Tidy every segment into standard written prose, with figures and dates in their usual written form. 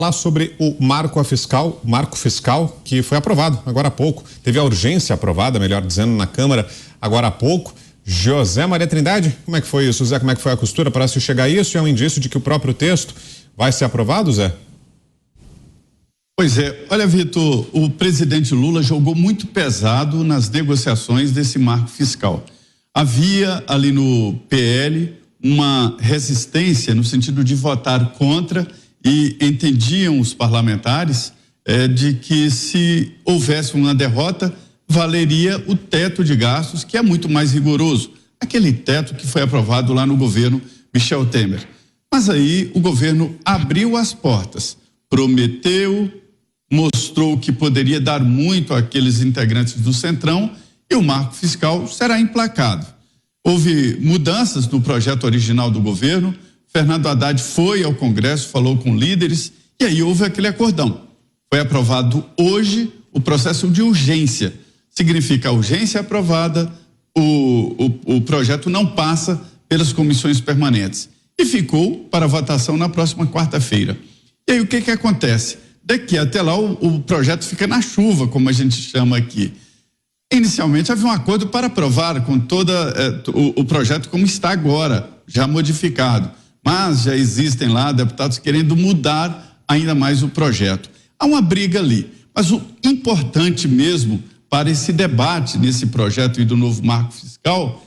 Falar sobre o marco fiscal que foi aprovado agora há pouco. Teve a urgência aprovada, melhor dizendo, na Câmara agora há pouco. José Maria Trindade, como é que foi isso, Zé? Como é que foi a costura para se chegar a isso? É um indício de que o próprio texto vai ser aprovado, Zé? Pois é, olha, Vitor, o presidente Lula jogou muito pesado nas negociações desse marco fiscal. Havia ali no PL uma resistência no sentido de votar contra, e entendiam os parlamentares de que se houvesse uma derrota, valeria o teto de gastos, que é muito mais rigoroso, aquele teto que foi aprovado lá no governo Michel Temer. Mas aí o governo abriu as portas, prometeu, mostrou que poderia dar muito àqueles integrantes do Centrão, e o marco fiscal será emplacado. Houve mudanças no projeto original do governo. Fernando Haddad foi ao Congresso, falou com líderes, e aí houve aquele acordão. Foi aprovado hoje o processo de urgência. Significa a urgência aprovada, o projeto não passa pelas comissões permanentes. E ficou para votação na próxima quarta-feira. E aí o que acontece? Daqui até lá o projeto fica na chuva, como a gente chama aqui. Inicialmente havia um acordo para aprovar com o projeto como está agora, já modificado. Mas já existem lá deputados querendo mudar ainda mais o projeto. Há uma briga ali, mas o importante mesmo para esse debate nesse projeto e do novo marco fiscal,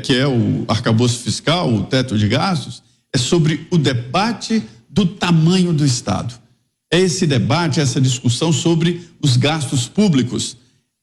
que é o arcabouço fiscal, o teto de gastos, é sobre o debate do tamanho do Estado. É esse debate, essa discussão sobre os gastos públicos.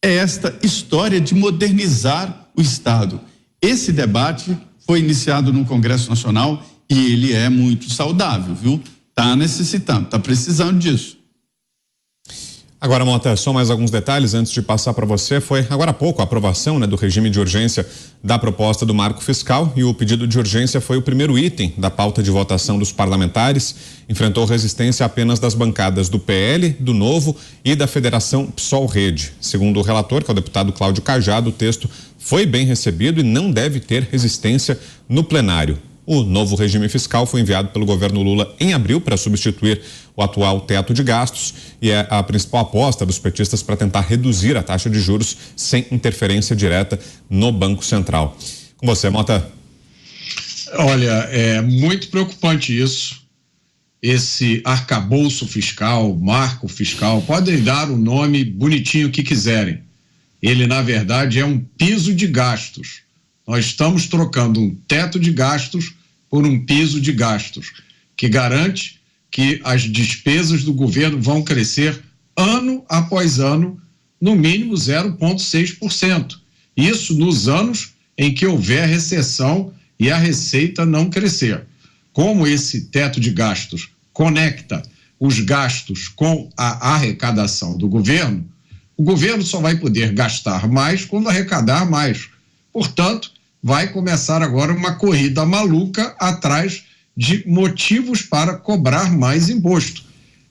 É esta história de modernizar o Estado. Esse debate foi iniciado no Congresso Nacional e ele é muito saudável, viu? Tá necessitando, tá precisando disso. Agora, Mota, só mais alguns detalhes antes de passar para você. Foi agora há pouco a aprovação, do regime de urgência da proposta do marco fiscal, e o pedido de urgência foi o primeiro item da pauta de votação dos parlamentares. Enfrentou resistência apenas das bancadas do PL, do Novo e da Federação PSOL-Rede. Segundo o relator, que é o deputado Cláudio Cajado, o texto foi bem recebido e não deve ter resistência no plenário. O novo regime fiscal foi enviado pelo governo Lula em abril para substituir o atual teto de gastos e é a principal aposta dos petistas para tentar reduzir a taxa de juros sem interferência direta no Banco Central. Com você, Mota. Olha, é muito preocupante isso. Esse arcabouço fiscal, marco fiscal, podem dar o nome bonitinho que quiserem. Ele, na verdade, é um piso de gastos. Nós estamos trocando um teto de gastos por um piso de gastos, que garante que as despesas do governo vão crescer ano após ano, no mínimo 0,6%. Isso nos anos em que houver recessão e a receita não crescer. Como esse teto de gastos conecta os gastos com a arrecadação do governo, o governo só vai poder gastar mais quando arrecadar mais. Portanto, vai começar agora uma corrida maluca atrás de motivos para cobrar mais imposto.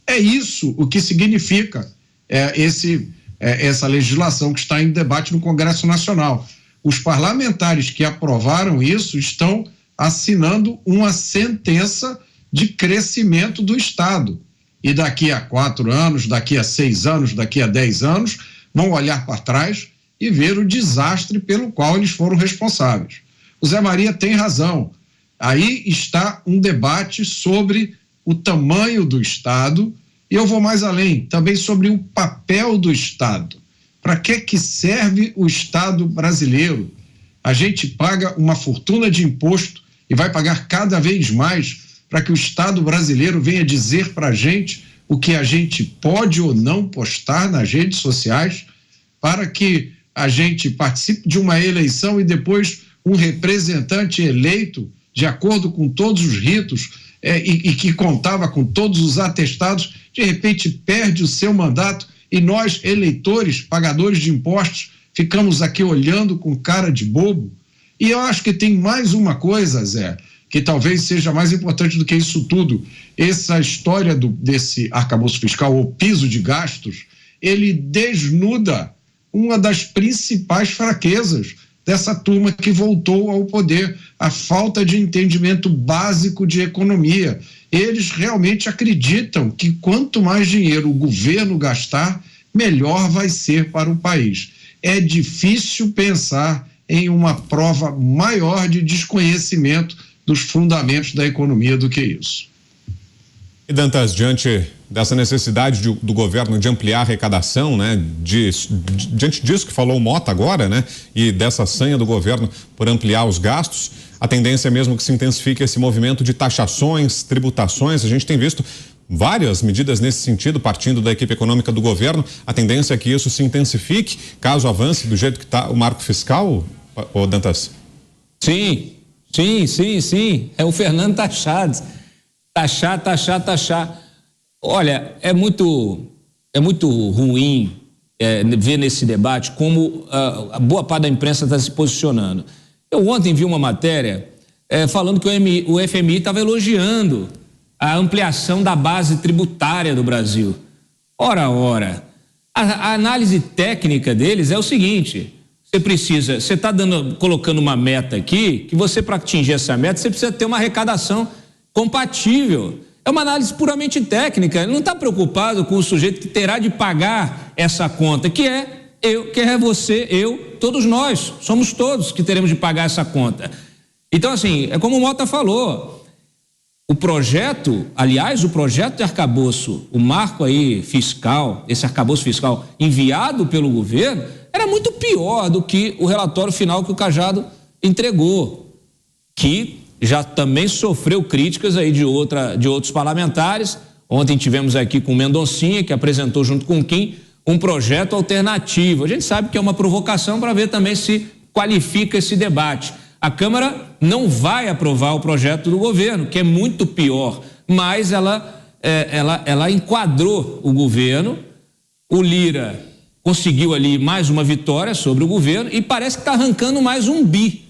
É isso o que significa essa legislação que está em debate no Congresso Nacional. Os parlamentares que aprovaram isso estão assinando uma sentença de crescimento do Estado. E daqui a 4 anos, daqui a 6 anos, daqui a 10 anos, vão olhar para trás e ver o desastre pelo qual eles foram responsáveis. O Zé Maria tem razão. Aí está um debate sobre o tamanho do Estado, e eu vou mais além, também sobre o papel do Estado. Para que serve o Estado brasileiro? A gente paga uma fortuna de imposto e vai pagar cada vez mais para que o Estado brasileiro venha dizer para a gente o que a gente pode ou não postar nas redes sociais, para que a gente participe de uma eleição e depois um representante eleito de acordo com todos os ritos e que contava com todos os atestados, de repente perde o seu mandato e nós, eleitores, pagadores de impostos, ficamos aqui olhando com cara de bobo. E eu acho que tem mais uma coisa, Zé, que talvez seja mais importante do que isso tudo. Essa história desse arcabouço fiscal, ou piso de gastos, ele desnuda uma das principais fraquezas dessa turma que voltou ao poder, a falta de entendimento básico de economia. Eles realmente acreditam que quanto mais dinheiro o governo gastar, melhor vai ser para o país. É difícil pensar em uma prova maior de desconhecimento dos fundamentos da economia do que isso. E Dantas, diante dessa necessidade do governo de ampliar a arrecadação, né, diante disso que falou o Mota agora, né, e dessa sanha do governo por ampliar os gastos, a tendência é mesmo que se intensifique esse movimento de taxações, tributações. A gente tem visto várias medidas nesse sentido, partindo da equipe econômica do governo. A tendência é que isso se intensifique, caso avance do jeito que está o marco fiscal, ô Dantas? Sim. É o Fernando Taxades. Taxar. Olha, é muito ruim ver nesse debate como a boa parte da imprensa está se posicionando. Eu ontem vi uma matéria falando que o FMI estava elogiando a ampliação da base tributária do Brasil. Ora. A análise técnica deles é o seguinte: você está colocando uma meta aqui, que você, para atingir essa meta, você precisa ter uma arrecadação compatível. É uma análise puramente técnica. Ele não está preocupado com o sujeito que terá de pagar essa conta, que é você, eu, todos nós, somos todos que teremos de pagar essa conta. Então, assim, é como o Mota falou, o projeto de arcabouço, o marco aí fiscal, esse arcabouço fiscal enviado pelo governo, era muito pior do que o relatório final que o Cajado entregou, que já também sofreu críticas aí de outros parlamentares. Ontem tivemos aqui com o Mendoncinha, que apresentou junto com o Kim um projeto alternativo. A gente sabe que é uma provocação para ver também se qualifica esse debate. A Câmara não vai aprovar o projeto do governo, que é muito pior, mas ela enquadrou o governo. O Lira conseguiu ali mais uma vitória sobre o governo e parece que está arrancando mais um bi.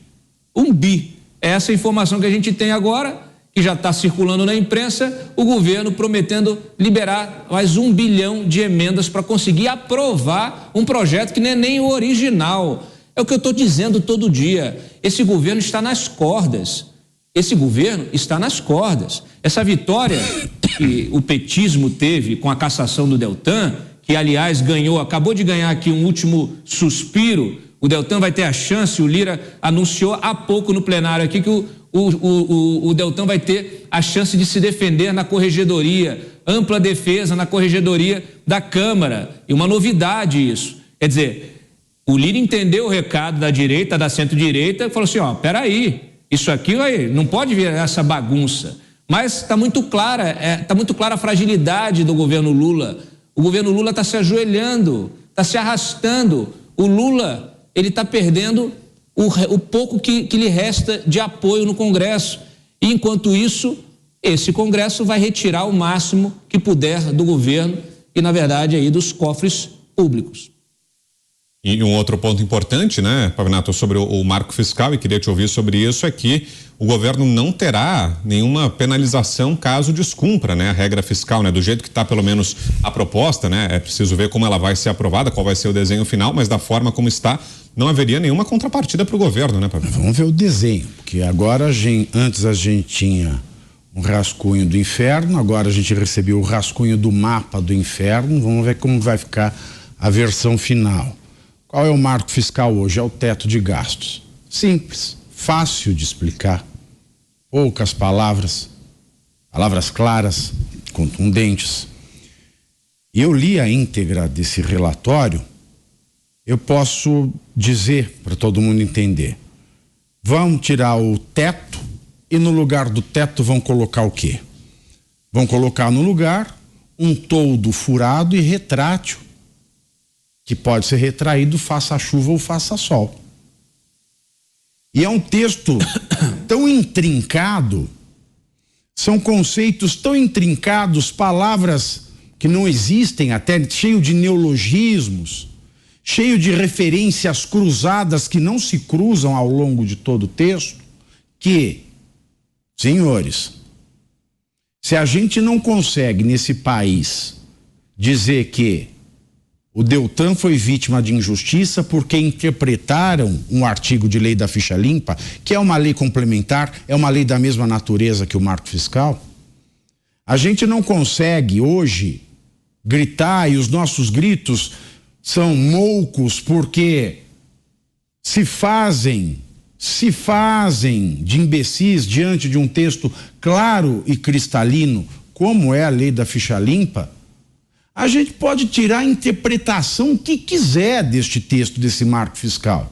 Essa informação que a gente tem agora, que já está circulando na imprensa, o governo prometendo liberar mais 1 bilhão de emendas para conseguir aprovar um projeto que não é nem o original. É o que eu estou dizendo todo dia. Esse governo está nas cordas. Essa vitória que o petismo teve com a cassação do Deltan, que aliás acabou de ganhar aqui um último suspiro. O Deltan vai ter a chance, o Lira anunciou há pouco no plenário aqui que o Deltan vai ter a chance de se defender na corregedoria, ampla defesa na corregedoria da Câmara, e uma novidade isso. Quer dizer, o Lira entendeu o recado da direita, da centro-direita, e falou assim, peraí, isso aqui não pode virar essa bagunça. Mas está muito clara a fragilidade do governo Lula. O governo Lula está se ajoelhando, está se arrastando. O Lula, ele está perdendo o pouco que lhe resta de apoio no Congresso. E, enquanto isso, esse Congresso vai retirar o máximo que puder do governo e, na verdade, aí dos cofres públicos. E um outro ponto importante, né, Pavinato, sobre o marco fiscal, e queria te ouvir sobre isso, é que o governo não terá nenhuma penalização caso descumpra, né, a regra fiscal, né, do jeito que está pelo menos a proposta, né, é preciso ver como ela vai ser aprovada, qual vai ser o desenho final, mas da forma como está, não haveria nenhuma contrapartida para o governo, né, Pavinato? Vamos ver o desenho, porque agora antes a gente tinha um rascunho do inferno, agora a gente recebeu o rascunho do mapa do inferno, vamos ver como vai ficar a versão final. Qual é o marco fiscal hoje? É o teto de gastos. Simples, fácil de explicar. Poucas palavras claras, contundentes. E eu li a íntegra desse relatório, eu posso dizer para todo mundo entender. Vão tirar o teto e no lugar do teto vão colocar o quê? Vão colocar no lugar um toldo furado e retrátil, que pode ser retraído faça chuva ou faça sol. E é um texto tão intrincado, são conceitos tão intrincados, palavras que não existem, até cheio de neologismos, cheio de referências cruzadas que não se cruzam ao longo de todo o texto, que, senhores, se a gente não consegue nesse país dizer que O Deltan foi vítima de injustiça porque interpretaram um artigo de lei da ficha limpa, que é uma lei complementar, é uma lei da mesma natureza que o marco fiscal. A gente não consegue hoje gritar, e os nossos gritos são moucos porque se fazem de imbecis diante de um texto claro e cristalino, como é a lei da ficha limpa. A gente pode tirar a interpretação que quiser deste texto, desse marco fiscal.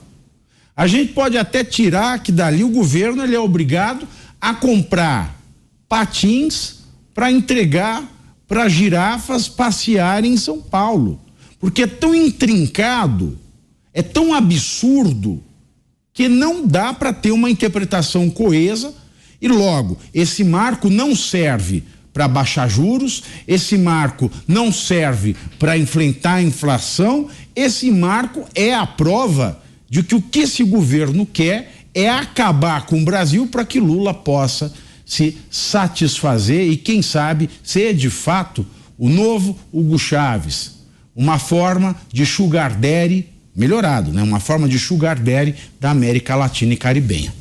A gente pode até tirar que dali o governo ele é obrigado a comprar patins para entregar para girafas passearem em São Paulo. Porque é tão intrincado, é tão absurdo, que não dá para ter uma interpretação coesa e logo, esse marco não serve para baixar juros, esse marco não serve para enfrentar a inflação, esse marco é a prova de que o que esse governo quer é acabar com o Brasil para que Lula possa se satisfazer e, quem sabe, ser de fato o novo Hugo Chávez, uma forma de sugar daddy melhorado, né? Uma forma de sugar daddy da América Latina e Caribenha.